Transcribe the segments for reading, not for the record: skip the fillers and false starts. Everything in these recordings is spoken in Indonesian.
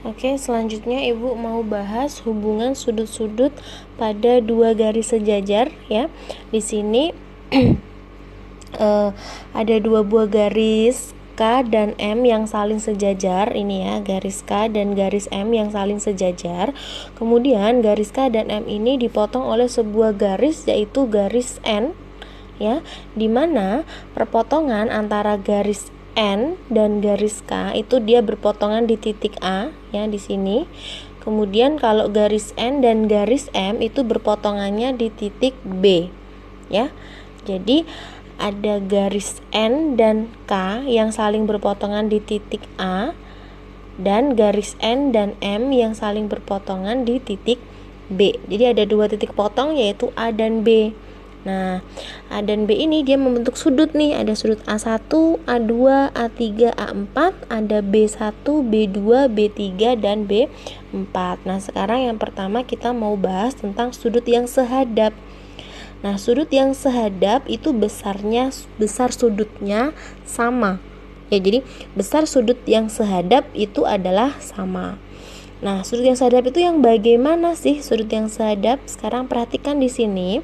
Oke, selanjutnya Ibu mau bahas hubungan sudut-sudut pada dua garis sejajar ya. Di sini ada dua buah garis K dan M yang saling sejajar. Ini ya, garis K dan garis M yang saling sejajar. Kemudian garis K dan M ini dipotong oleh sebuah garis, yaitu garis N ya, dimana perpotongan antara garis N dan garis K itu dia berpotongan di titik A ya, di sini. Kemudian kalau garis N dan garis M itu berpotongannya di titik B ya. Jadi ada garis N dan K yang saling berpotongan di titik A, dan garis N dan M yang saling berpotongan di titik B. Jadi ada dua titik potong, yaitu A dan B. Nah, A dan B ini dia membentuk sudut nih. Ada sudut A1, A2, A3, A4, ada B1, B2, B3, dan B4. Nah, sekarang yang pertama kita mau bahas tentang sudut yang sehadap. Nah, sudut yang sehadap itu besar sudutnya sama. Ya, jadi besar sudut yang sehadap itu adalah sama. Nah, sudut yang sehadap itu yang bagaimana sih sudut yang sehadap? Sekarang perhatikan di sini.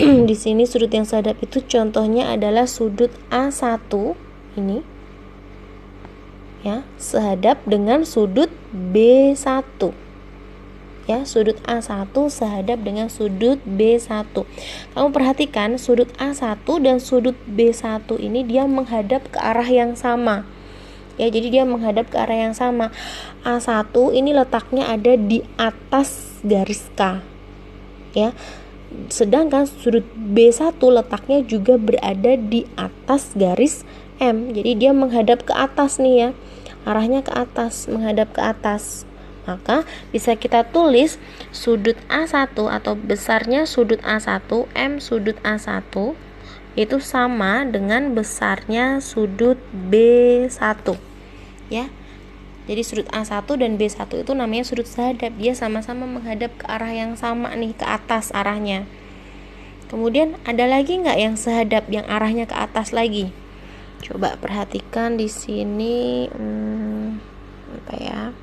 Di sini sudut yang sehadap itu contohnya adalah sudut A1 ini ya, sehadap dengan sudut B1 ya, sudut A1 sehadap dengan sudut B1. Kamu perhatikan sudut A1 dan sudut B1 ini dia menghadap ke arah yang sama ya, jadi dia menghadap ke arah yang sama. A1 ini letaknya ada di atas garis K ya, sedangkan sudut B1 letaknya juga berada di atas garis M. Jadi dia menghadap ke atas nih ya, arahnya ke atas, menghadap ke atas. Maka bisa kita tulis sudut A1 atau besarnya sudut A1, M sudut A1 itu sama dengan besarnya sudut B1 ya. Jadi sudut A1 dan B1 itu namanya sudut sehadap. Dia sama-sama menghadap ke arah yang sama nih, ke atas arahnya. Kemudian ada lagi nggak yang sehadap, yang arahnya ke atas lagi? Coba perhatikan di sini. Apa ya?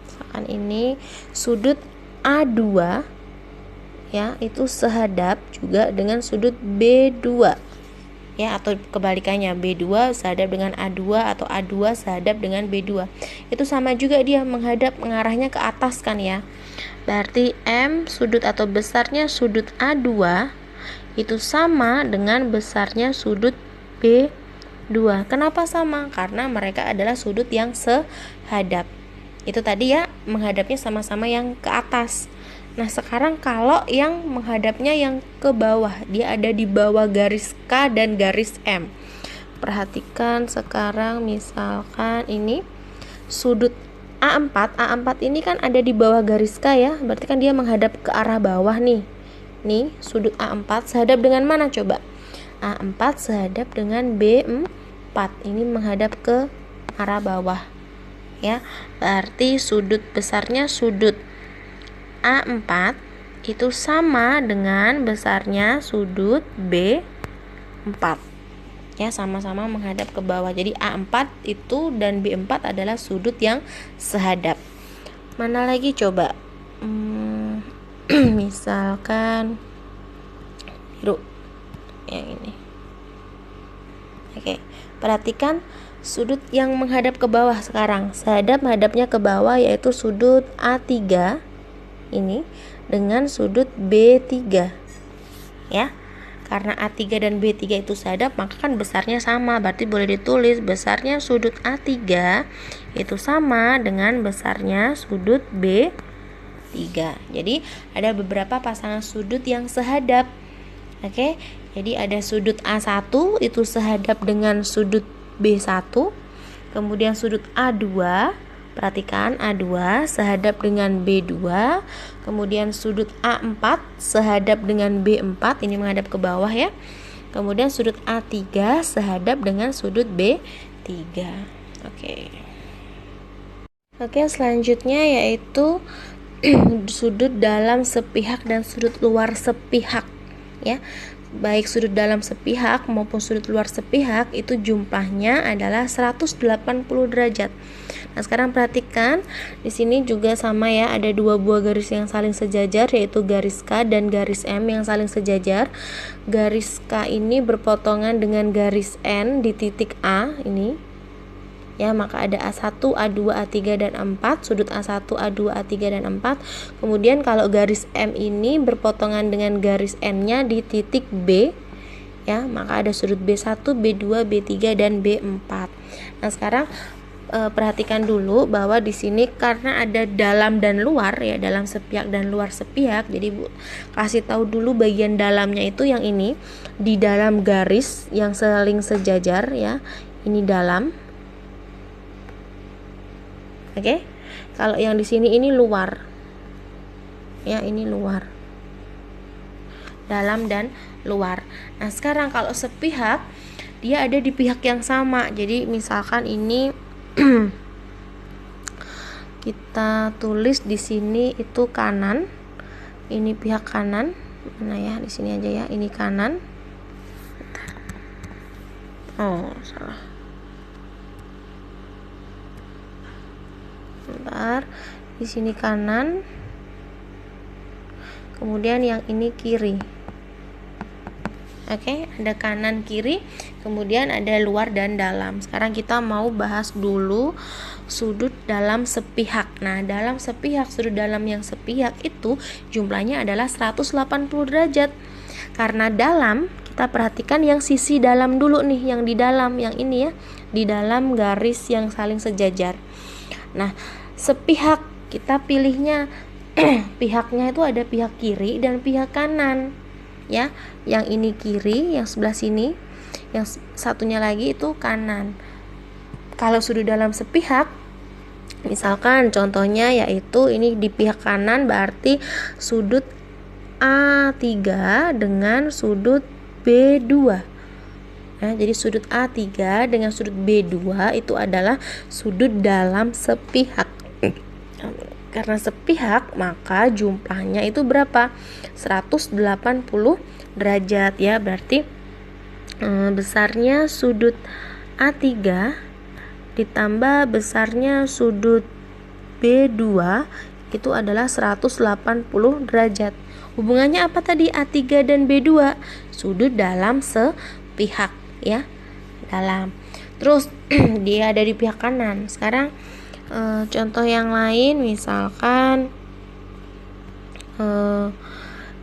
Misalkan ini sudut A2 ya, itu sehadap juga dengan sudut B2. Ya, atau kebalikannya, B2 sehadap dengan A2 atau A2 sehadap dengan B2. Itu sama juga, dia menghadap, mengarahnya ke atas kan ya. Berarti M sudut atau besarnya sudut A2 itu sama dengan besarnya sudut B2. Kenapa sama? Karena mereka adalah sudut yang sehadap. Itu tadi ya, menghadapnya sama-sama yang ke atas. Nah, sekarang kalau yang menghadapnya yang ke bawah, dia ada di bawah garis K dan garis M. Perhatikan sekarang, misalkan ini sudut A4. A4 ini kan ada di bawah garis K ya, berarti kan dia menghadap ke arah bawah nih. Nih, sudut A4 sehadap dengan mana coba? A4 sehadap dengan B4. Ini menghadap ke arah bawah. Ya, berarti sudut besarnya sudut A4 itu sama dengan besarnya sudut B4 ya, sama-sama menghadap ke bawah. Jadi A4 itu dan B4 adalah sudut yang sehadap. Mana lagi coba? Misalkan biru yang ini. Oke, perhatikan sudut yang menghadap ke bawah sekarang. Sehadap menghadapnya ke bawah yaitu sudut A3 ini dengan sudut B3 ya. Karena A3 dan B3 itu sehadap, maka kan besarnya sama. Berarti boleh ditulis besarnya sudut A3 itu sama dengan besarnya sudut B3. Jadi ada beberapa pasangan sudut yang sehadap. Oke, jadi ada sudut A1 itu sehadap dengan sudut B1. Kemudian sudut A2, perhatikan A2 sehadap dengan B2. Kemudian sudut A4 sehadap dengan B4, ini menghadap ke bawah ya. Kemudian sudut A3 sehadap dengan sudut B3. Oke, selanjutnya yaitu sudut dalam sepihak dan sudut luar sepihak ya. baik sudut dalam sepihak maupun sudut luar sepihak itu jumlahnya adalah 180 derajat. Nah, sekarang perhatikan di sini juga sama ya, ada dua buah garis yang saling sejajar, yaitu garis K dan garis M yang saling sejajar. Garis K ini berpotongan dengan garis N di titik A ini. Ya, maka ada A1, A2, A3 dan A4, sudut A1, A2, A3 dan A4. Kemudian kalau garis M ini berpotongan dengan garis N-nya di titik B, ya, maka ada sudut B1, B2, B3 dan B4. Nah, sekarang perhatikan dulu bahwa di sini karena ada dalam dan luar ya, dalam sepihak dan luar sepihak. Jadi Bu kasih tahu dulu bagian dalamnya itu yang ini di dalam garis yang saling sejajar ya. Ini dalam. Oke. Kalau yang di sini ini luar. Ya, ini luar. Dalam dan luar. Nah, sekarang kalau sepihak dia ada di pihak yang sama. Jadi misalkan ini kita tulis di sini itu kanan. Ini pihak kanan. Mana ya? Di sini aja ya. Ini kanan. Oh, salah. Bentar. Di sini kanan. Kemudian yang ini kiri. Oke, ada kanan kiri, kemudian ada luar dan dalam. Sekarang kita mau bahas dulu sudut dalam sepihak. Nah, dalam sepihak, sudut dalam yang sepihak itu jumlahnya adalah 180 derajat. Karena dalam, kita perhatikan yang sisi dalam dulu nih, yang di dalam, yang ini ya, di dalam garis yang saling sejajar. Nah, sepihak kita pilihnya pihaknya itu ada pihak kiri dan pihak kanan. Ya, yang ini kiri, yang sebelah sini, yang satunya lagi itu kanan. Kalau sudut dalam sepihak, misalkan contohnya yaitu ini di pihak kanan berarti sudut A3 dengan sudut B2. Nah, jadi sudut A3 dengan sudut B2 itu adalah sudut dalam sepihak. Karena sepihak, maka jumlahnya itu berapa? 180 derajat ya. Berarti besarnya sudut A3 ditambah besarnya sudut B2 itu adalah 180 derajat. Hubungannya apa tadi? A3 dan B2, sudut dalam sepihak ya. Dalam. Terus dia ada di pihak kanan. Sekarang contoh yang lain, misalkan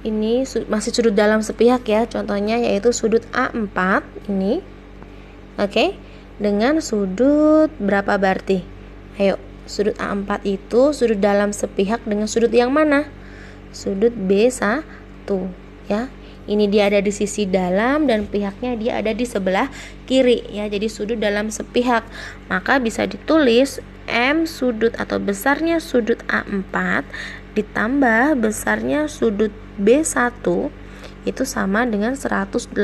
ini masih sudut dalam sepihak ya, contohnya yaitu sudut A4 ini, oke, dengan sudut berapa berarti? Ayo, sudut A4 itu sudut dalam sepihak dengan sudut yang mana? Sudut B1 ya. Ini dia ada di sisi dalam dan pihaknya dia ada di sebelah kiri ya. Jadi sudut dalam sepihak, maka bisa ditulis M sudut atau besarnya sudut A4 ditambah besarnya sudut B1 itu sama dengan 180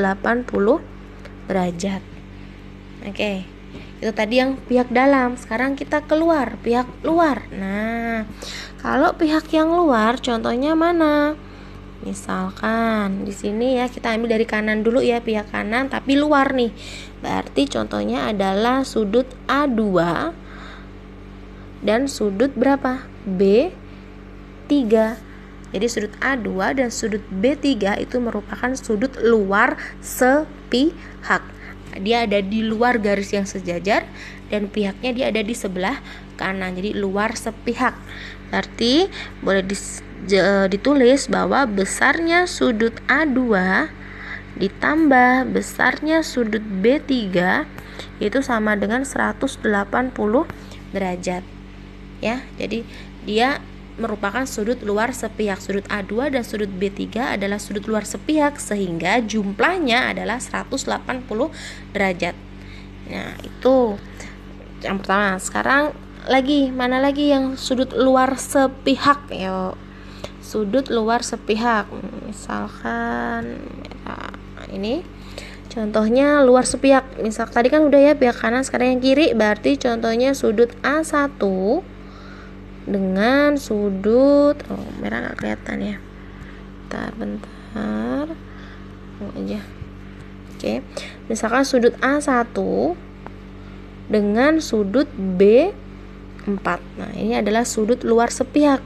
derajat. Oke. Itu tadi yang pihak dalam. Sekarang kita keluar, pihak luar. Nah, kalau pihak yang luar contohnya mana? Misalkan di sini ya, kita ambil dari kanan dulu ya, pihak kanan tapi luar nih. Berarti contohnya adalah sudut A2 dan sudut berapa? B3. Jadi sudut A2 dan sudut B3 itu merupakan sudut luar sepihak. Dia ada di luar garis yang sejajar dan pihaknya dia ada di sebelah kanan. Jadi luar sepihak. Berarti boleh ditulis bahwa besarnya sudut A2 ditambah besarnya sudut B3 itu sama dengan 180 derajat. Ya, jadi dia merupakan sudut luar sepihak. Sudut A2 dan sudut B3 adalah sudut luar sepihak sehingga jumlahnya adalah 180 derajat. Nah, itu yang pertama. Sekarang mana lagi yang sudut luar sepihak? Yuk, sudut luar sepihak. Misalkan ini contohnya luar sepihak. Misal tadi kan udah ya pihak kanan, sekarang yang kiri. Berarti contohnya sudut A1 dengan sudut merah nggak kelihatan ya. Bentar. aja. Oke. Misalkan sudut A1 dengan sudut B4. Nah, ini adalah sudut luar sepihak.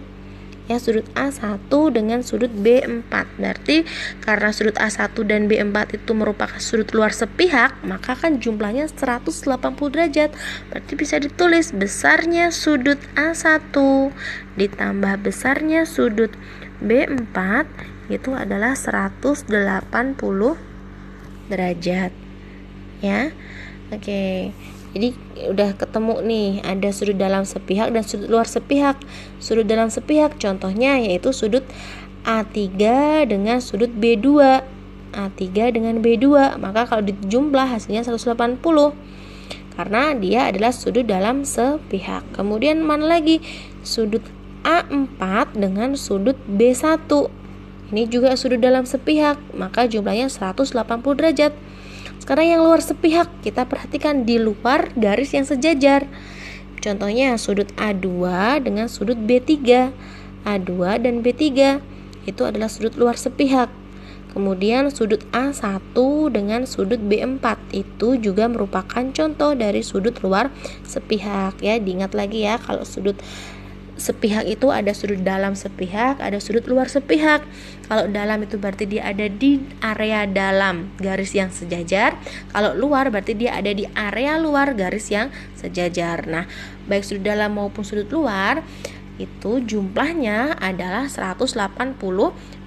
Ya, sudut A1 dengan sudut B4. Berarti karena sudut A1 dan B4 itu merupakan sudut luar sepihak, maka kan jumlahnya 180 derajat. Berarti bisa ditulis besarnya sudut A1 ditambah besarnya sudut B4 itu adalah 180 derajat. Ya. Oke. Jadi udah ketemu nih, ada sudut dalam sepihak dan sudut luar sepihak. Sudut dalam sepihak contohnya yaitu sudut A3 dengan sudut B2. A3 dengan B2, maka kalau dijumlah hasilnya 180 karena dia adalah sudut dalam sepihak. Kemudian mana lagi? Sudut A4 dengan sudut B1. Ini juga sudut dalam sepihak, maka jumlahnya 180 derajat. Sekarang yang luar sepihak, kita perhatikan di luar garis yang sejajar. Contohnya sudut A2 dengan sudut B3. A2 dan B3 itu adalah sudut luar sepihak. Kemudian sudut A1 dengan sudut B4 itu juga merupakan contoh dari sudut luar sepihak. Ya, diingat lagi ya, kalau sudut sepihak itu ada sudut dalam sepihak, ada sudut luar sepihak. Kalau dalam itu berarti dia ada di area dalam garis yang sejajar. Kalau luar berarti dia ada di area luar garis yang sejajar. Nah, baik sudut dalam maupun sudut luar itu jumlahnya adalah 180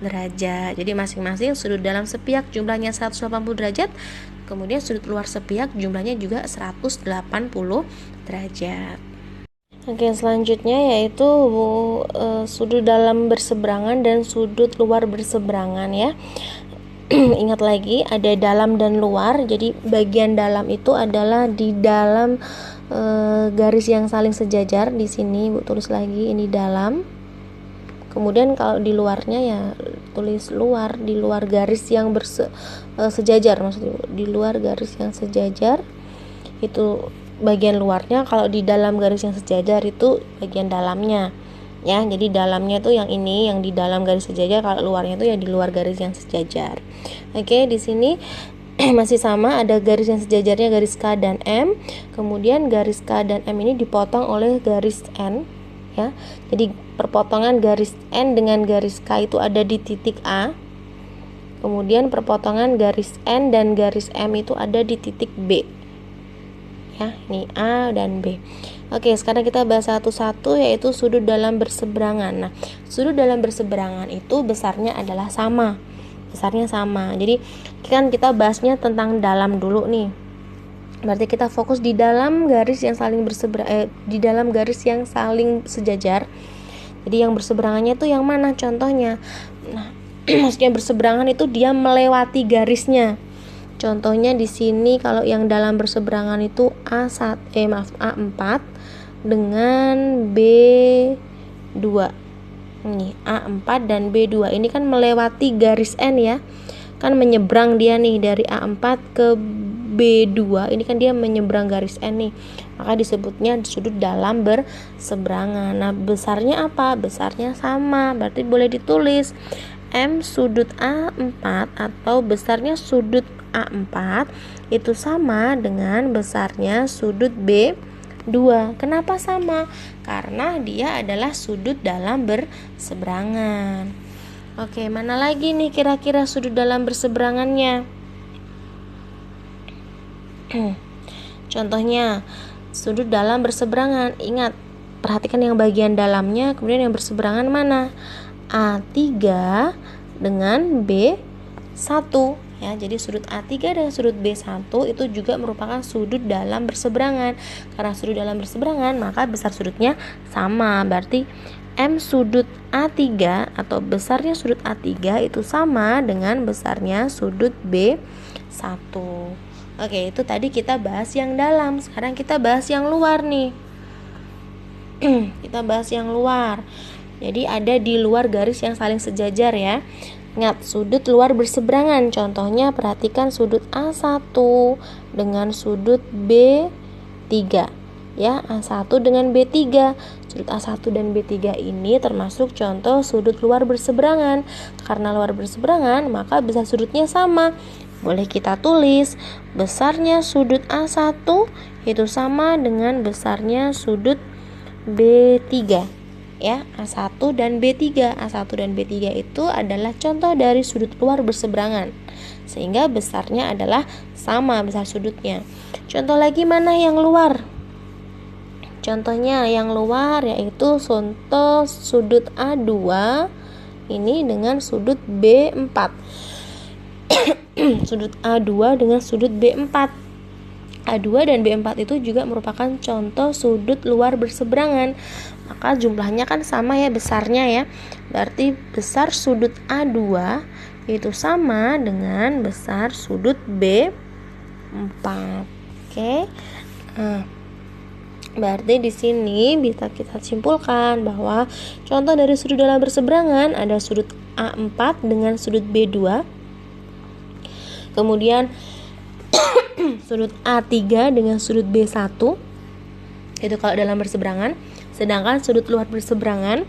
derajat. Jadi masing-masing sudut dalam sepihak jumlahnya 180 derajat. Kemudian sudut luar sepihak jumlahnya juga 180 derajat. Oke, selanjutnya yaitu sudut dalam berseberangan dan sudut luar berseberangan ya. Ingat lagi ada dalam dan luar. Jadi bagian dalam itu adalah di dalam garis yang saling sejajar. Di sini Bu tulis lagi ini dalam. Kemudian kalau di luarnya ya tulis luar, di luar garis yang sejajar, maksudnya di luar garis yang sejajar itu bagian luarnya. Kalau di dalam garis yang sejajar itu bagian dalamnya ya. Jadi dalamnya tuh yang ini, yang di dalam garis sejajar. Kalau luarnya tuh ya di luar garis yang sejajar. Oke, di sini masih sama, ada garis yang sejajarnya garis K dan M. Kemudian garis K dan M ini dipotong oleh garis N ya. Jadi perpotongan garis N dengan garis K itu ada di titik A. Kemudian perpotongan garis N dan garis M itu ada di titik B. Ya, ini A dan B. Oke, sekarang kita bahas satu-satu yaitu sudut dalam berseberangan. Nah, sudut dalam berseberangan itu besarnya adalah sama. Besarnya sama. Jadi, kan kita bahasnya tentang dalam dulu nih. Berarti kita fokus di dalam garis yang saling di dalam garis yang saling sejajar. Jadi yang berseberangannya itu yang mana contohnya? Nah, maksudnya berseberangan itu dia melewati garisnya. Contohnya di sini kalau yang dalam berseberangan itu A4 dengan B2. Nih, A4 dan B2 ini kan melewati garis N ya. Kan menyeberang dia nih dari A4 ke B2. Ini kan dia menyeberang garis N nih. Maka disebutnya sudut dalam berseberangan. Nah, besarnya apa? Besarnya sama. Berarti boleh ditulis M sudut A4 atau besarnya sudut A4 itu sama dengan besarnya sudut B2. Kenapa sama? Karena dia adalah sudut dalam berseberangan. Oke, mana lagi nih kira-kira sudut dalam berseberangannya? Contohnya sudut dalam berseberangan. Ingat, perhatikan yang bagian dalamnya, kemudian yang berseberangan mana? A3 dengan B1 ya. Jadi sudut A3 dan sudut B1 itu juga merupakan sudut dalam berseberangan. Karena sudut dalam berseberangan, maka besar sudutnya sama. Berarti M sudut A3 atau besarnya sudut A3 itu sama dengan besarnya sudut B1. Oke, itu tadi kita bahas yang dalam. Sekarang kita bahas yang luar nih. Kita bahas yang luar. Jadi ada di luar garis yang saling sejajar ya. Ingat, sudut luar berseberangan. Contohnya perhatikan sudut A1 dengan sudut B3. Ya, A1 dengan B3. Sudut A1 dan B3 ini termasuk contoh sudut luar berseberangan. Karena luar berseberangan, maka besar sudutnya sama. Boleh kita tulis besarnya sudut A1 itu sama dengan besarnya sudut B3. Ya, A1 dan B3. A1 dan B3 itu adalah contoh dari sudut luar berseberangan. Sehingga besarnya adalah sama besar sudutnya. Contoh lagi mana yang luar? Contohnya yang luar yaitu contoh sudut A2 ini dengan sudut B4. Sudut A2 dengan sudut B4. A2 dan B4 itu juga merupakan contoh sudut luar berseberangan. Maka jumlahnya kan sama ya besarnya ya. Berarti besar sudut A2 itu sama dengan besar sudut B4. Oke. Nah, berarti di sini bisa kita simpulkan bahwa contoh dari sudut dalam berseberangan ada sudut A4 dengan sudut B2. Kemudian sudut A3 dengan sudut B1. Itu kalau dalam berseberangan. Sedangkan sudut luar berseberangan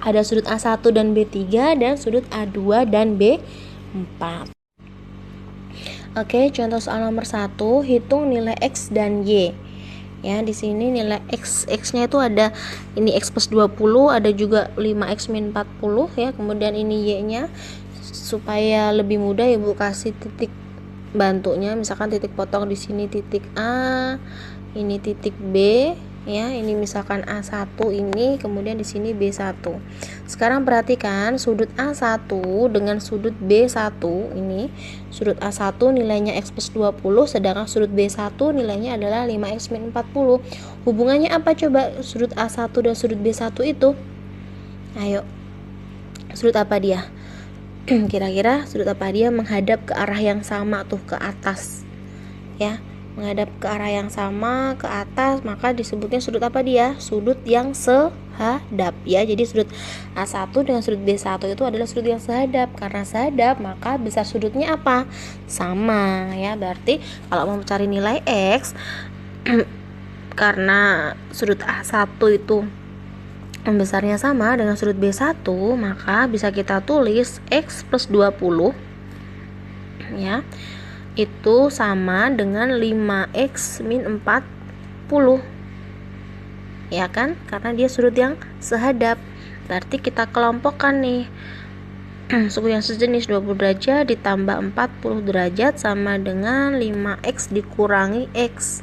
ada sudut A1 dan B3 dan sudut A2 dan B4. Oke, contoh soal nomor 1, hitung nilai X dan Y. Ya, di sini nilai X-nya itu ada ini X plus 20, ada juga 5X min 40 ya. Kemudian ini Y-nya. Supaya lebih mudah Ibu kasih titik bantunya. Misalkan titik potong di sini titik A, ini titik B ya. Ini misalkan A1 ini, kemudian di sini B1. Sekarang perhatikan sudut A1 dengan sudut B1 ini. Sudut A1 nilainya X plus 20, sedangkan sudut B1 nilainya adalah 5X min 40. Hubungannya apa coba sudut A1 dan sudut B1 itu? Ayo. Sudut apa dia? Kira-kira sudut apa dia? Menghadap ke arah yang sama tuh, ke atas. Ya. Menghadap ke arah yang sama, ke atas, maka disebutnya sudut apa dia? Sudut yang sehadap ya. Jadi sudut A1 dengan sudut B1 itu adalah sudut yang sehadap. Karena sehadap, maka besar sudutnya apa? Sama ya. Berarti kalau mau mencari nilai X karena sudut A1 itu besarnya sama dengan sudut B1, maka bisa kita tulis X plus 20 ya. Itu sama dengan 5X min 40 ya kan, karena dia sudut yang sehadap. Berarti kita kelompokkan nih suku yang sejenis 20 derajat ditambah 40 derajat sama dengan 5X dikurangi X.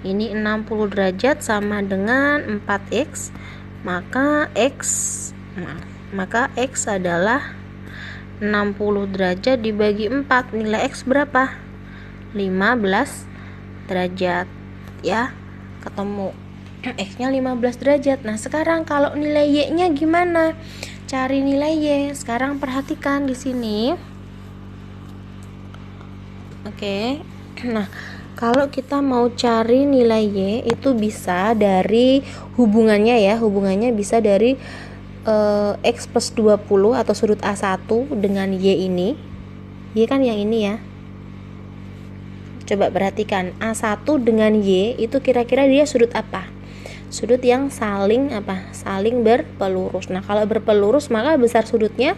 Ini 60 derajat sama dengan 4X, maka X adalah 60 derajat dibagi 4. Nilai X berapa? 15 derajat ya. Ketemu X-nya 15 derajat. Nah, sekarang kalau nilai Y-nya gimana? Cari nilai Y. Sekarang perhatikan di sini. Oke. Nah, kalau kita mau cari nilai Y itu bisa dari hubungannya ya. Hubungannya bisa dari X plus 20 atau sudut A1 dengan Y ini. Y kan yang ini ya. Coba perhatikan A1 dengan Y itu kira-kira dia sudut apa? Sudut yang saling apa? Saling berpelurus. Nah, kalau berpelurus maka besar sudutnya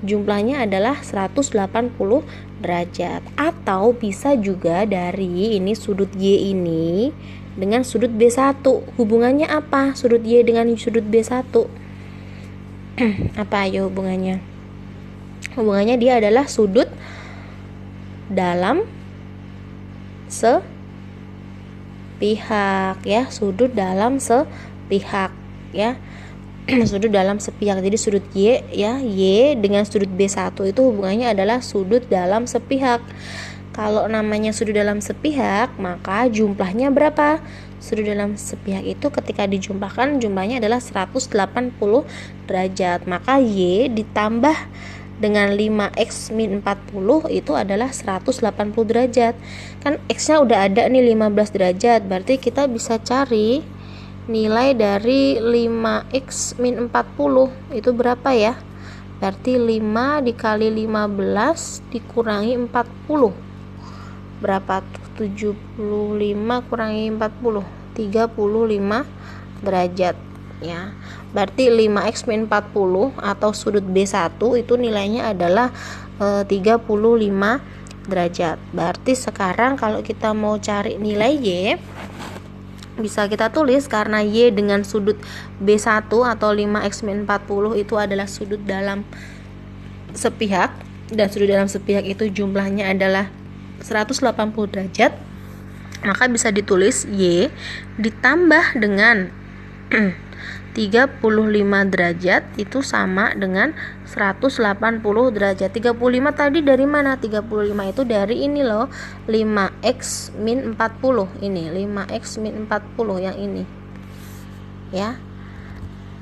jumlahnya adalah 180 derajat. Atau bisa juga dari ini sudut Y ini dengan sudut B1. Hubungannya apa? Sudut Y dengan sudut B1. Apa aja hubungannya? Hubungannya dia adalah sudut dalam sepihak ya, sudut dalam sepihak ya. Sudut dalam sepihak. Jadi sudut Y ya, Y dengan sudut B1 itu hubungannya adalah sudut dalam sepihak. Kalau namanya sudut dalam sepihak, maka jumlahnya berapa? Sudut dalam sepihak itu ketika dijumlahkan jumlahnya adalah 180 derajat. Maka Y ditambah dengan 5X min 40 itu adalah 180 derajat. Kan X-nya udah ada nih 15 derajat. Berarti kita bisa cari nilai dari 5X min 40 itu berapa ya? Berarti 5 dikali 15 dikurangi 40. Berapa? 75 kurangi 40, 35 derajat ya. Berarti 5x min 40 atau sudut B1 itu nilainya adalah 35 derajat. Berarti sekarang kalau kita mau cari nilai Y, bisa kita tulis karena Y dengan sudut B1 atau 5x min 40 itu adalah sudut dalam sepihak, dan sudut dalam sepihak itu jumlahnya adalah 180 derajat. Maka bisa ditulis Y ditambah dengan 35 derajat itu sama dengan 180 derajat. 35 tadi dari mana? 35 itu dari ini loh, 5x min 40. Ini 5x min 40 yang ini ya.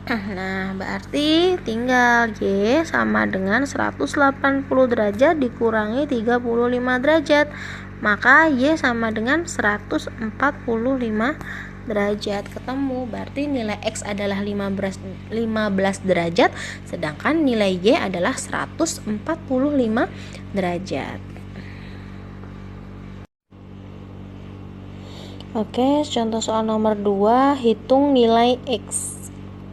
Nah, berarti tinggal Y sama dengan 180 derajat dikurangi 35 derajat. Maka Y sama dengan 145 derajat. Ketemu. Berarti nilai X adalah 15 derajat, sedangkan nilai Y adalah 145 derajat. Oke, contoh soal nomor 2, hitung nilai X.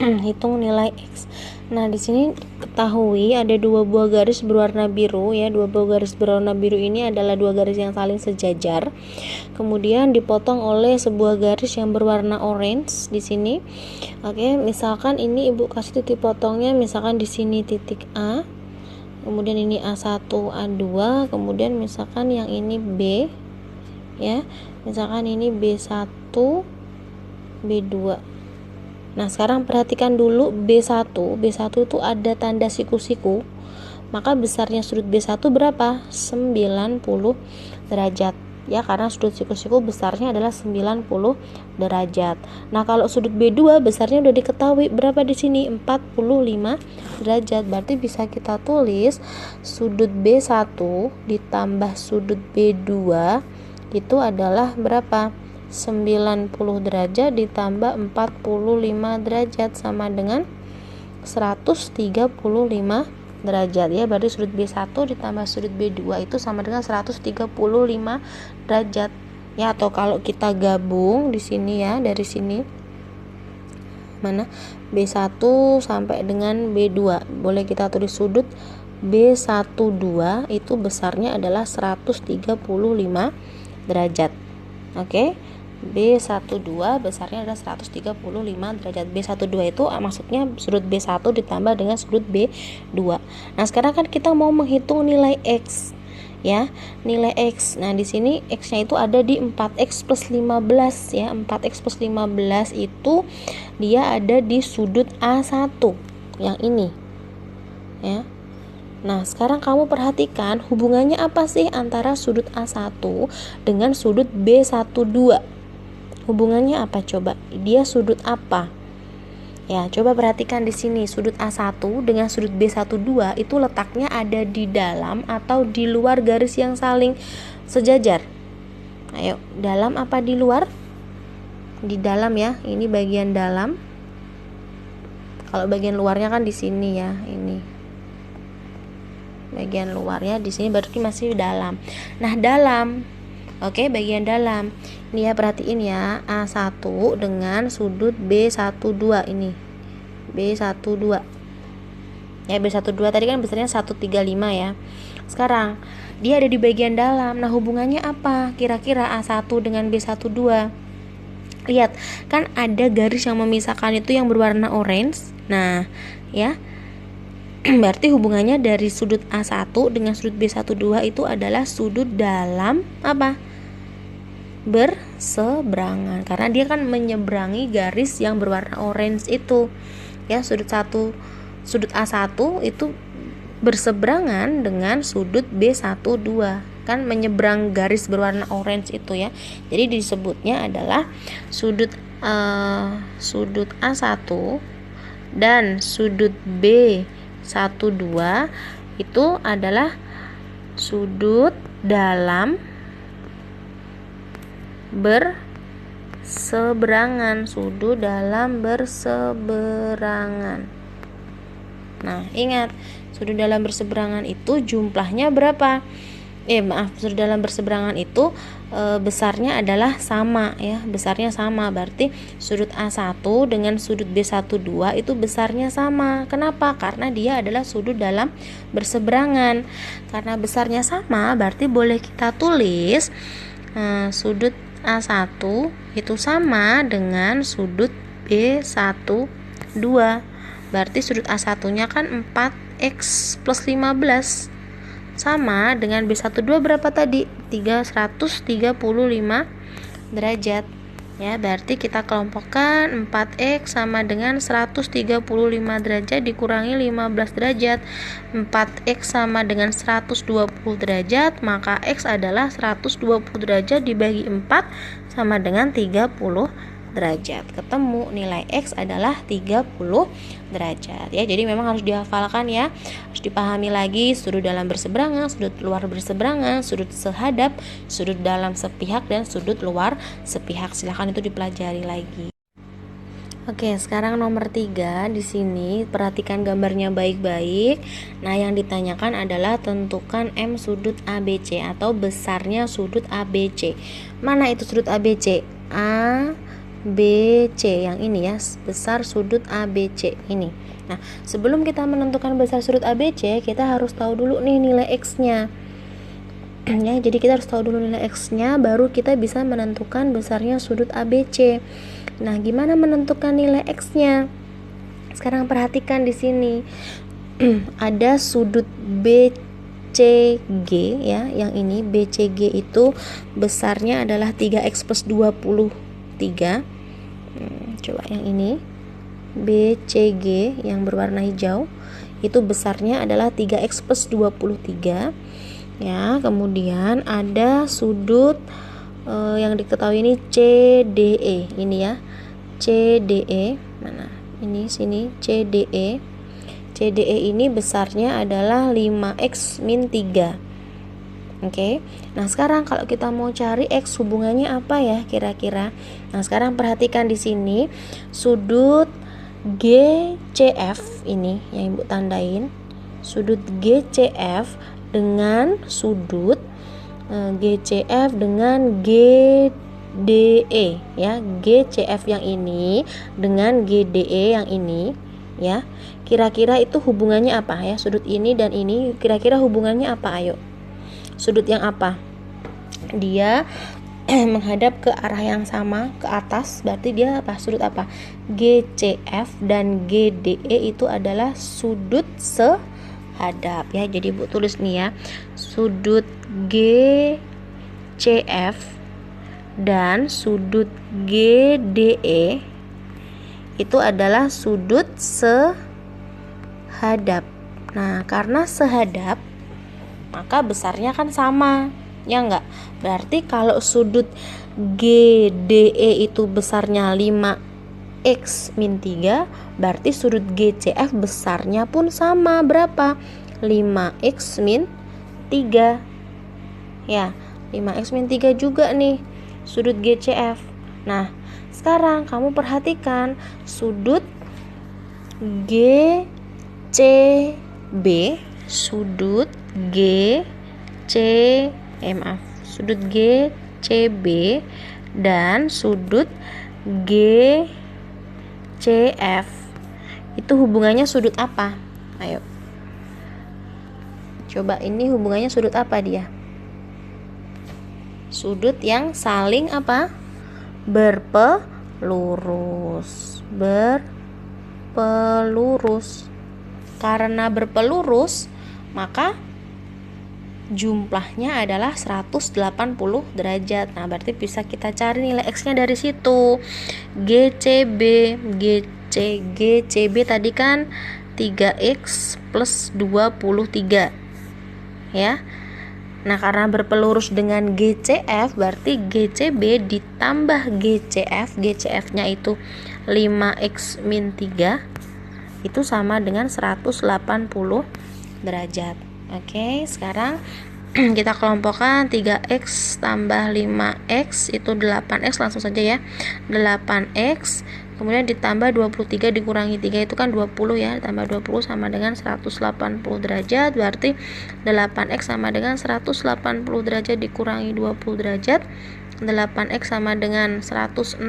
Hitung nilai X. Nah, di sini ketahui ada dua buah garis berwarna biru ya. Dua buah garis berwarna biru ini adalah dua garis yang saling sejajar. Kemudian dipotong oleh sebuah garis yang berwarna orange di sini. Oke, misalkan ini Ibu kasih titik potongnya, misalkan di sini titik A. Kemudian ini A1, A2, kemudian misalkan yang ini B ya. Misalkan ini B1, B2. Nah, sekarang perhatikan dulu B1 itu ada tanda siku-siku. Maka besarnya sudut B1 berapa? 90 derajat. Ya, karena sudut siku-siku besarnya adalah 90 derajat. Nah, kalau sudut B2 besarnya udah diketahui berapa di sini? 45 derajat. Berarti bisa kita tulis sudut B1 ditambah sudut B2 itu adalah berapa? 90 derajat ditambah 45 derajat sama dengan 135 derajat ya. Berarti sudut B1 ditambah sudut B2 itu sama dengan 135 derajat ya. Atau kalau kita gabung di sini ya, dari sini mana B1 sampai dengan B2, boleh kita tulis sudut B12 itu besarnya adalah 135 derajat. Oke. B12 besarnya adalah 135 derajat. B12 itu maksudnya sudut B1 ditambah dengan sudut B2. Nah, sekarang kan kita mau menghitung nilai X ya, nilai X. Nah, di sini X-nya itu ada di 4x plus 15 ya. 4x plus 15 itu dia ada di sudut A1 yang ini ya. Nah, sekarang kamu perhatikan hubungannya apa sih antara sudut A1 dengan sudut B12. Hubungannya apa coba? Dia sudut apa? Ya, coba perhatikan di sini sudut A1 dengan sudut B12 itu letaknya ada di dalam atau di luar garis yang saling sejajar. Ayo, dalam apa di luar? Di dalam ya. Ini bagian dalam. Kalau bagian luarnya kan di sini ya, ini. Bagian luarnya di sini berarti masih dalam. Nah, dalam. Oke, bagian dalam. Ini ya, perhatiin ya, A1 dengan sudut B12 ini. B12. Ya, B12 tadi kan besarnya 135 ya. Sekarang dia ada di bagian dalam. Nah, hubungannya apa? Kira-kira A1 dengan B12. Lihat, kan ada garis yang memisahkan itu yang berwarna orange. Nah, ya. Berarti hubungannya dari sudut A1 dengan sudut B12 itu adalah sudut dalam apa? Berseberangan, karena dia kan menyeberangi garis yang berwarna orange itu ya. Sudut A1 itu berseberangan dengan sudut B12, kan menyeberang garis berwarna orange itu ya. Jadi disebutnya adalah sudut A1 dan sudut B12 itu adalah sudut dalam berseberangan, sudut dalam berseberangan. Nah, ingat, sudut dalam berseberangan itu jumlahnya berapa? sudut dalam berseberangan itu besarnya adalah sama ya, besarnya sama. Berarti sudut A1 dengan sudut B12 itu besarnya sama. Kenapa? Karena dia adalah sudut dalam berseberangan. Karena besarnya sama, berarti boleh kita tulis sudut A1 itu sama dengan sudut B12. Berarti sudut A1-nya kan 4x plus 15 sama dengan B12 berapa tadi? 135 derajat. Ya, berarti kita kelompokkan 4x sama dengan 135 derajat dikurangi 15 derajat. 4x sama dengan 120 derajat, maka x adalah 120 derajat dibagi 4 sama dengan 30 derajat. Ketemu nilai X adalah 30 derajat ya. Jadi memang harus dihafalkan ya. Harus dipahami lagi sudut dalam berseberangan, sudut luar berseberangan, sudut sehadap, sudut dalam sepihak dan sudut luar sepihak. Silahkan itu dipelajari lagi. Oke, sekarang nomor 3 di sini perhatikan gambarnya baik-baik. Nah, yang ditanyakan adalah tentukan M sudut ABC atau besarnya sudut ABC. Mana itu sudut ABC? ABC yang ini ya, besar sudut ABC ini. Nah, sebelum kita menentukan besar sudut ABC, kita harus tahu dulu nih nilai X-nya. Ya, jadi kita harus tahu dulu nilai X-nya, baru kita bisa menentukan besarnya sudut ABC. Nah, gimana menentukan nilai X-nya? Sekarang perhatikan di sini. Ada sudut BCG ya, yang ini BCG itu besarnya adalah 3x plus 23. Coba yang ini BCG yang berwarna hijau itu besarnya adalah 3x plus 23 ya. Kemudian ada sudut yang diketahui ini CDE ini ya, CDE mana ini sini CDE. CDE ini besarnya adalah 5x min 3. Oke. Nah, sekarang kalau kita mau cari X hubungannya apa ya kira-kira? Nah, sekarang perhatikan di sini sudut GCF ini yang Ibu tandain. Sudut GCF dengan sudut GCF dengan GDE ya. GCF yang ini dengan GDE yang ini ya. Kira-kira itu hubungannya apa ya? Sudut ini dan ini kira-kira hubungannya apa? Ayo. Sudut yang apa? Dia menghadap ke arah yang sama, ke atas, berarti dia apa? Sudut apa? GCF dan GDE itu adalah sudut sehadap ya. Jadi Bu tulis nih ya, sudut GCF dan sudut GDE itu adalah sudut sehadap. Nah, karena sehadap maka besarnya kan sama, ya enggak? Berarti kalau sudut GDE itu besarnya 5x min 3, berarti sudut GCF besarnya pun sama, berapa? 5x min 3 ya, 5x min 3 juga nih sudut GCF. Nah, sekarang kamu perhatikan sudut GCB, sudut sudut GCB dan sudut GCF itu hubungannya sudut apa? Ayo. Coba ini hubungannya sudut apa dia? Sudut yang saling apa? Berpelurus. Karena berpelurus, maka jumlahnya adalah 180 derajat. Nah, berarti bisa kita cari nilai X-nya dari situ. GCB tadi kan 3x plus 23 ya. Nah, karena berpelurus dengan GCF, berarti GCB ditambah GCF-nya itu 5x min 3 itu sama dengan 180 derajat. Oke, sekarang Kita kelompokkan 3x tambah 5x itu 8x, langsung saja ya. 8x kemudian ditambah 23 dikurangi 3 itu kan 20 ya, ditambah 20 sama dengan 180 derajat, berarti 8x sama dengan 180 derajat dikurangi 20 derajat. 8x sama dengan 160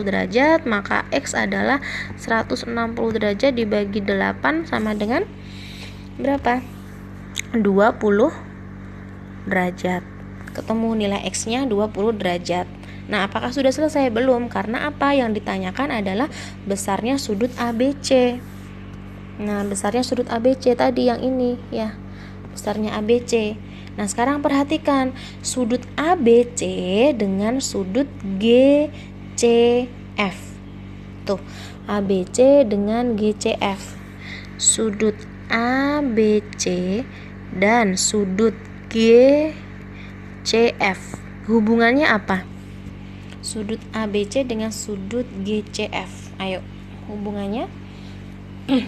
derajat, maka x adalah 160 derajat dibagi 8 sama dengan berapa? 20 derajat. Ketemu nilai x-nya 20 derajat. Nah, apakah sudah selesai? Belum, karena apa? Yang ditanyakan adalah besarnya sudut ABC. Nah, besarnya sudut ABC tadi yang ini ya. Besarnya ABC. Nah, sekarang perhatikan sudut ABC dengan sudut GCF. Tuh, ABC dengan GCF. Sudut ABC dan sudut GCF. Hubungannya apa? Sudut ABC dengan sudut GCF. Ayo, hubungannya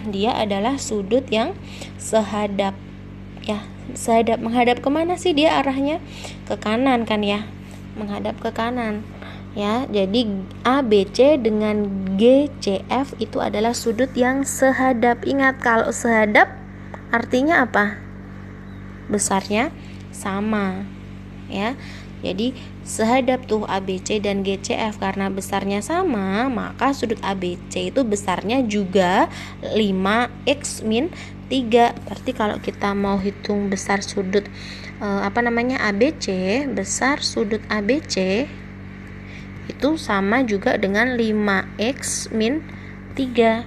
dia adalah sudut yang sehadap. Ya, sehadap. Menghadap kemana sih dia arahnya? Ke kanan kan ya? Menghadap ke kanan. Ya, jadi ABC dengan GCF itu adalah sudut yang sehadap. Ingat, kalau sehadap artinya apa? Besarnya sama ya. Jadi sehadap tuh ABC dan GCF, karena besarnya sama maka sudut ABC itu besarnya juga 5x min 3. Berarti kalau kita mau hitung besar sudut ABC, besar sudut ABC itu sama juga dengan 5x min 3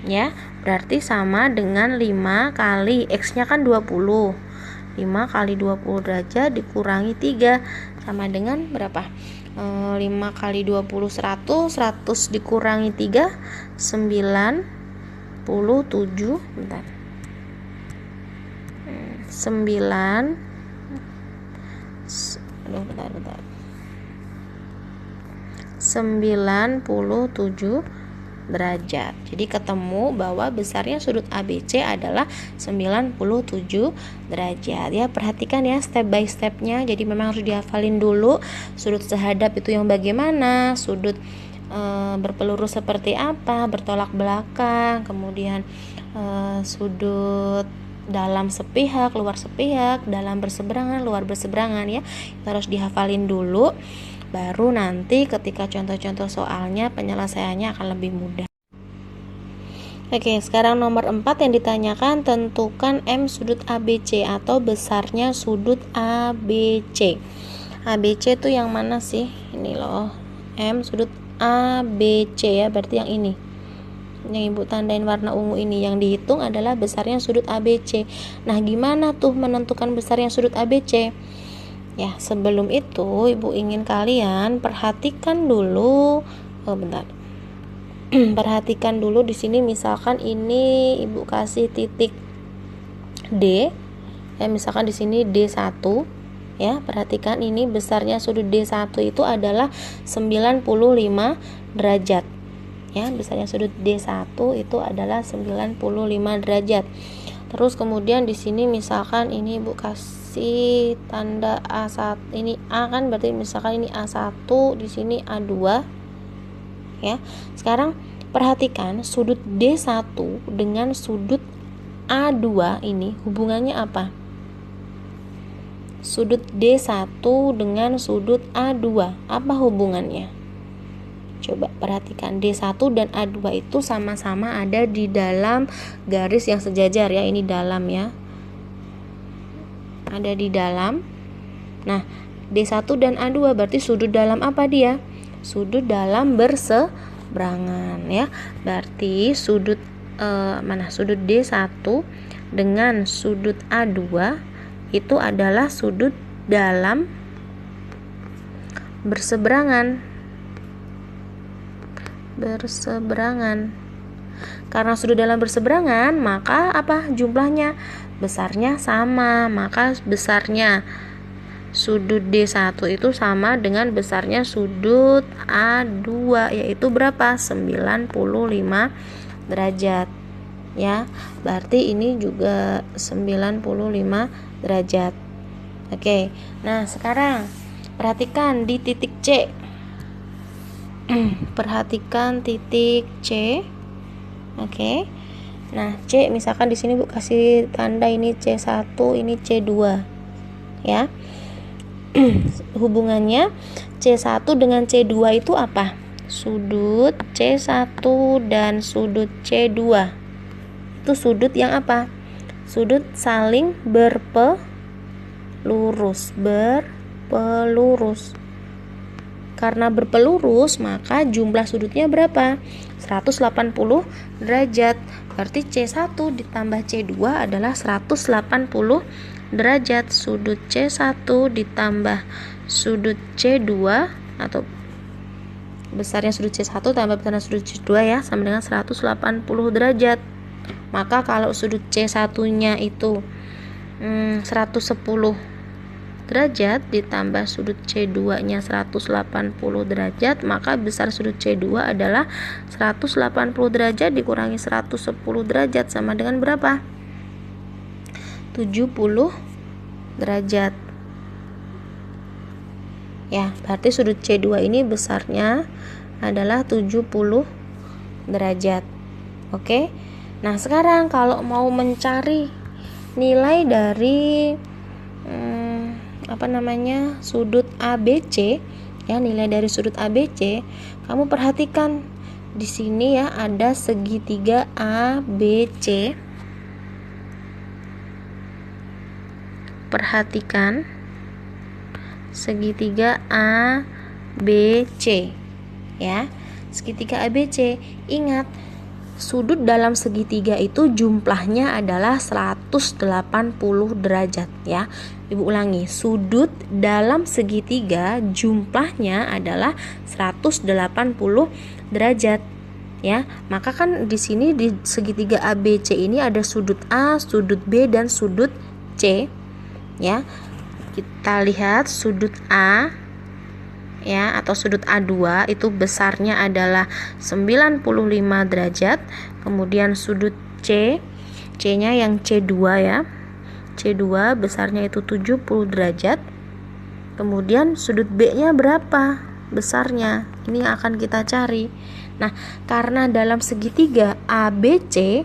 ya. Berarti sama dengan 5 kali x-nya kan 20. 5 kali 20 derajat dikurangi 3 sama dengan berapa? 5 kali 20 100, 100 dikurangi 3 97. Bentar. 97 derajat. Jadi ketemu bahwa besarnya sudut ABC adalah 97 derajat. Ya, perhatikan ya step by stepnya. Jadi memang harus dihafalin dulu sudut sehadap itu yang bagaimana, sudut berpeluru seperti apa, bertolak belakang, kemudian sudut dalam sepihak, luar sepihak, dalam berseberangan, luar berseberangan ya. Kita harus dihafalin dulu. Baru nanti ketika contoh-contoh soalnya penyelesaiannya akan lebih mudah. Oke, sekarang nomor 4 yang ditanyakan, tentukan M sudut ABC atau besarnya sudut ABC. ABC itu yang mana sih? Ini loh, M sudut ABC ya, berarti yang ini. Yang Ibu tandain warna ungu ini, yang dihitung adalah besarnya sudut ABC. Nah, gimana tuh menentukan besarnya sudut ABC? Ya, sebelum itu Ibu ingin kalian perhatikan dulu. Perhatikan dulu di sini, misalkan ini Ibu kasih titik D. Ya, misalkan di sini D1. Ya, perhatikan ini besarnya sudut D1 itu adalah 95 derajat. Ya, besarnya sudut D1 itu adalah 95 derajat. Terus kemudian di sini misalkan ini Ibu kasih tanda A1, ini A kan, berarti misalkan ini A1, di sini A2 ya. Sekarang perhatikan sudut D1 dengan sudut A2 ini hubungannya apa? Sudut D1 dengan sudut A2 apa hubungannya? Coba perhatikan, D1 dan A2 itu sama-sama ada di dalam garis yang sejajar ya. Ini dalam ya, ada di dalam. Nah, D1 dan A2 berarti sudut dalam apa dia? Sudut dalam berseberangan ya. Berarti sudut sudut D1 dengan sudut A2 itu adalah sudut dalam berseberangan. Karena sudut dalam berseberangan, maka apa jumlahnya? Besarnya sama, maka besarnya sudut D1 itu sama dengan besarnya sudut A2, yaitu berapa? 95 derajat ya. Berarti ini juga 95 derajat Oke, nah sekarang perhatikan di titik C. Perhatikan titik C. Oke. Nah, C misalkan di sini Bu kasih tanda ini C1, ini C2. Ya. Hubungannya C1 dengan C2 itu apa? Sudut C1 dan sudut C2. Itu sudut yang apa? Sudut saling berpelurus. Karena berpelurus, maka jumlah sudutnya berapa? 180 derajat. Berarti C1 ditambah C2 adalah 180 derajat. Sudut C1 ditambah sudut C2 atau besarnya sudut C1 tambah besarnya sudut C2 ya, sama dengan 180 derajat. Maka kalau sudut C1-nya itu 110 derajat ditambah sudut C2-nya 180 derajat, maka besar sudut C2 adalah 180 derajat dikurangi 110 derajat sama dengan berapa? 70 derajat. Ya, berarti sudut C2 ini besarnya adalah 70 derajat. Oke. Nah, sekarang kalau mau mencari nilai dari sudut ABC, ya, nilai dari sudut ABC, kamu perhatikan di sini ya, ada segitiga ABC. Perhatikan segitiga ABC, ya, segitiga ABC. Ingat, sudut dalam segitiga itu jumlahnya adalah 180 derajat ya. Ibu ulangi, sudut dalam segitiga jumlahnya adalah 180 derajat ya. Maka kan di sini di segitiga ABC ini ada sudut A, sudut B dan sudut C ya. Kita lihat sudut A ya, atau sudut A2 itu besarnya adalah 95 derajat. Kemudian sudut C-nya yang C2 ya. C2 besarnya itu 70 derajat. Kemudian sudut B-nya berapa besarnya? Ini yang akan kita cari. Nah, karena dalam segitiga ABC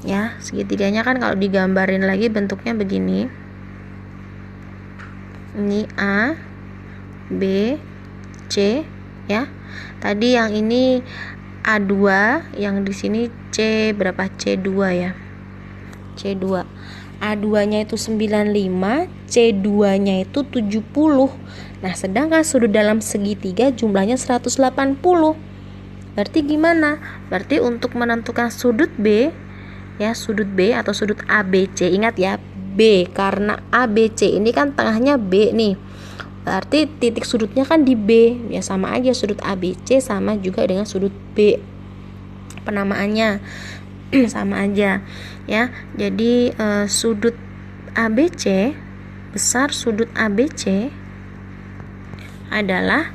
ya, segitiganya kan kalau digambarin lagi bentuknya begini. Ini A, B, C ya. Tadi yang ini A2, yang di sini C berapa? C2 ya. C2. A2-nya itu 95, C2-nya itu 70. Nah, sedangkan sudut dalam segitiga jumlahnya 180. Berarti gimana? Berarti untuk menentukan sudut B ya, sudut B atau sudut ABC, ingat ya, B, karena ABC ini kan tengahnya B nih. Berarti titik sudutnya kan di B. Ya sama aja, sudut ABC sama juga dengan sudut B. Penamaannya sama aja ya. Jadi sudut ABC, besar sudut ABC adalah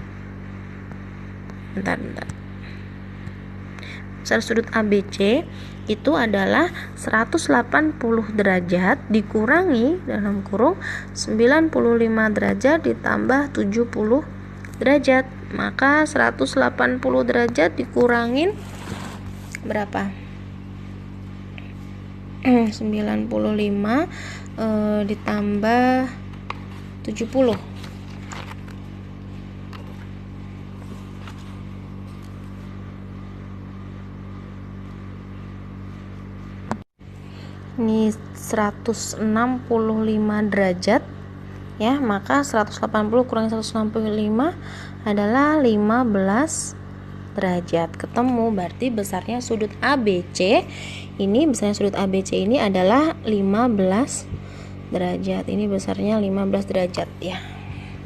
besar sudut ABC itu adalah 180 derajat dikurangi dalam kurung 95 derajat ditambah 70 derajat. Maka 180 derajat dikurangin berapa? 95 ditambah 70. Ini 165 derajat ya, maka 180 kurangi 165 adalah 15 derajat. Ketemu, berarti besarnya sudut ABC ini, besarnya sudut ABC ini adalah 15 derajat. Ini besarnya 15 derajat ya.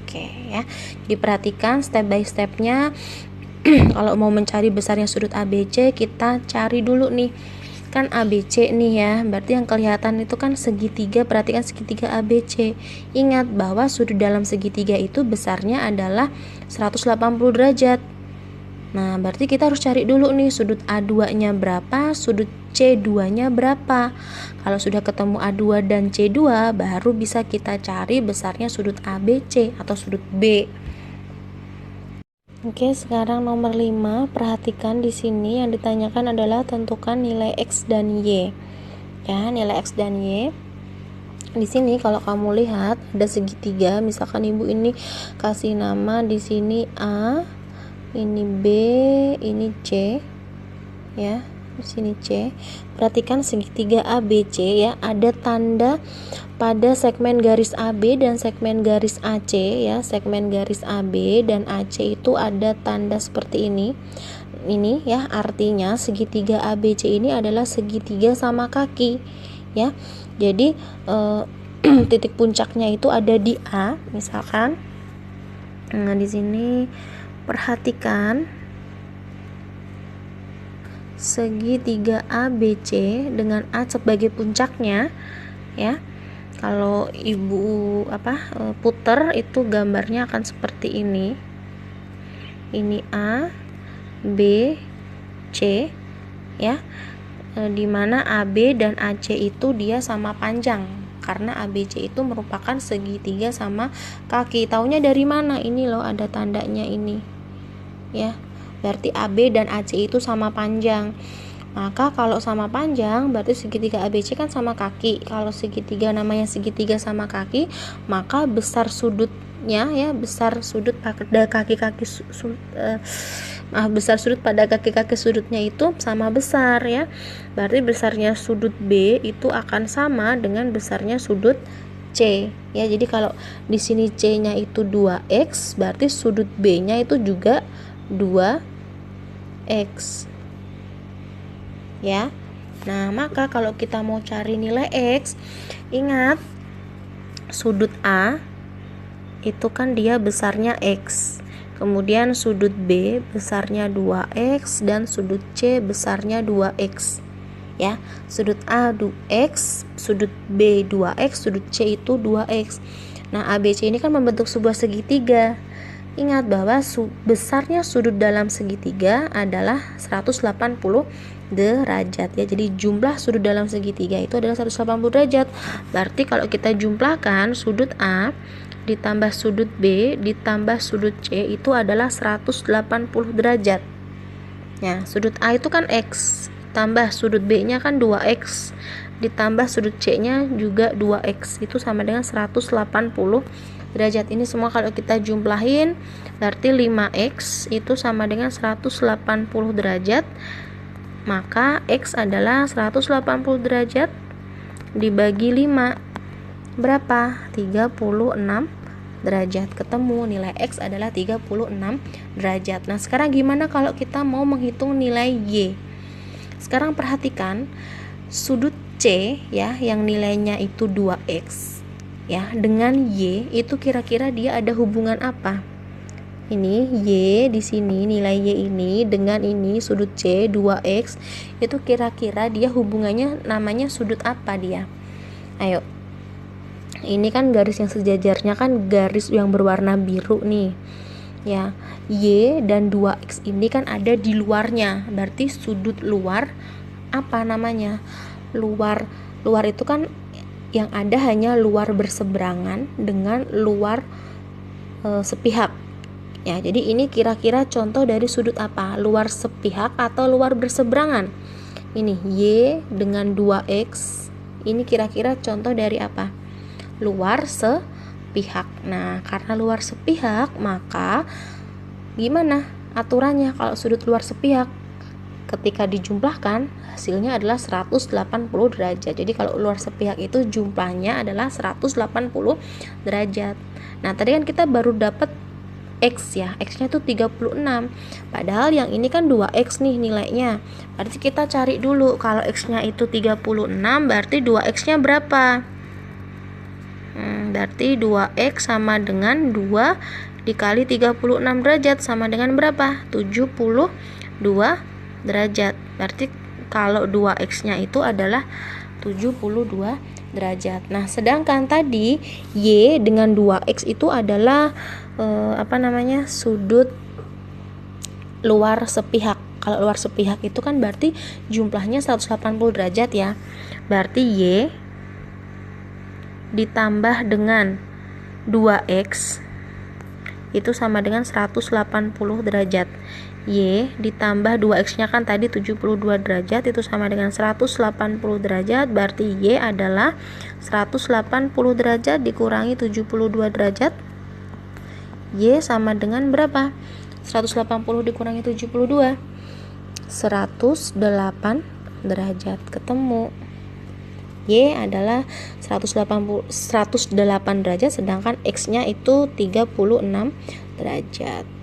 Oke ya. Diperhatikan step by stepnya. Kalau mau mencari besarnya sudut ABC, kita cari dulu nih, kan ABC nih ya, berarti yang kelihatan itu kan segitiga. Perhatikan segitiga ABC. Ingat bahwa sudut dalam segitiga itu besarnya adalah 180 derajat Nah, berarti kita harus cari dulu nih sudut A2-nya berapa, sudut C2-nya berapa. Kalau sudah ketemu A2 dan C2, baru bisa kita cari besarnya sudut ABC atau sudut B. Oke, sekarang nomor 5, perhatikan di sini yang ditanyakan adalah tentukan nilai X dan Y. Ya, nilai X dan Y. Di sini kalau kamu lihat ada segitiga, misalkan ibu ini kasih nama di sini A, ini B, ini C, ya, di sini C. Perhatikan segitiga ABC ya, ada tanda pada segmen garis AB dan segmen garis AC ya. Segmen garis AB dan AC itu ada tanda seperti ini. Ini ya, artinya segitiga ABC ini adalah segitiga sama kaki ya. Jadi titik puncaknya itu ada di A, misalkan. Nah, di sini perhatikan segitiga ABC dengan A sebagai puncaknya ya. Kalau ibu puter itu gambarnya akan seperti ini. Ini A, B, C ya. Dimana AB dan AC itu dia sama panjang, karena ABC itu merupakan segitiga sama kaki. Taunya dari mana? Ini loh, ada tandanya ini ya, berarti AB dan AC itu sama panjang. Maka kalau sama panjang berarti segitiga ABC kan sama kaki. Kalau segitiga namanya segitiga sama kaki, maka besar sudutnya ya, besar sudut pada kaki-kaki besar sudut pada kaki-kaki sudutnya itu sama besar ya. Berarti besarnya sudut B itu akan sama dengan besarnya sudut C ya. Jadi kalau di sini C-nya itu 2x, berarti sudut B-nya itu juga 2x ya. Nah, maka kalau kita mau cari nilai X, ingat sudut A itu kan dia besarnya X, kemudian sudut B besarnya 2x dan sudut C besarnya 2x ya. Sudut A 2x, sudut B 2x, sudut C itu 2x. Nah, ABC ini kan membentuk sebuah segitiga. Ingat bahwa besarnya sudut dalam segitiga adalah 180 derajat ya. Jadi jumlah sudut dalam segitiga itu adalah 180 derajat. Berarti kalau kita jumlahkan sudut A ditambah sudut B ditambah sudut C itu adalah 180 derajat. Ya, sudut A itu kan X, tambah sudut B-nya kan 2x, ditambah sudut C-nya juga 2x, itu sama dengan 180 derajat. Ini semua kalau kita jumlahin berarti 5x itu sama dengan 180 derajat. Maka x adalah 180 derajat dibagi 5 berapa? 36 derajat. Ketemu nilai x adalah 36 derajat. Nah, sekarang gimana kalau kita mau menghitung nilai y? Sekarang perhatikan sudut C ya, yang nilainya itu 2x ya, dengan y itu kira-kira dia ada hubungan apa? Ini y di sini, nilai y ini dengan ini sudut C 2x itu kira-kira dia hubungannya namanya sudut apa dia? Ayo. Ini kan garis yang sejajarnya kan garis yang berwarna biru nih. Ya, y dan 2x ini kan ada di luarnya. Berarti sudut luar apa namanya? Luar itu kan yang ada hanya luar berseberangan dengan luar sepihak. Ya, jadi ini kira-kira contoh dari sudut apa? Luar sepihak atau luar berseberangan? Ini y dengan 2x. Ini kira-kira contoh dari apa? Luar sepihak. Nah, karena luar sepihak, maka gimana aturannya kalau sudut luar sepihak? Ketika dijumlahkan, hasilnya adalah 180 derajat. Jadi kalau luar sepihak itu jumlahnya adalah 180 derajat. Nah, tadi kan kita baru dapat X ya, X-nya tuh 36. Padahal yang ini kan 2X nih nilainya. Berarti kita cari dulu, kalau X-nya itu 36, berarti 2X-nya berapa? Berarti 2X sama dengan 2 dikali 36 derajat sama dengan berapa? 72 derajat. Berarti kalau 2x-nya itu adalah 72 derajat. Nah, sedangkan tadi y dengan 2x itu adalah sudut luar sepihak. Kalau luar sepihak itu kan berarti jumlahnya 180 derajat ya. Berarti Y ditambah dengan 2X itu sama dengan 180 derajat. Y ditambah 2X nya kan tadi 72 derajat, itu sama dengan 180 derajat. Berarti Y adalah 180 derajat dikurangi 72 derajat. Y sama dengan berapa? 180 dikurangi 72, 108 derajat. Ketemu Y adalah 108 derajat, sedangkan X nya itu 36 derajat.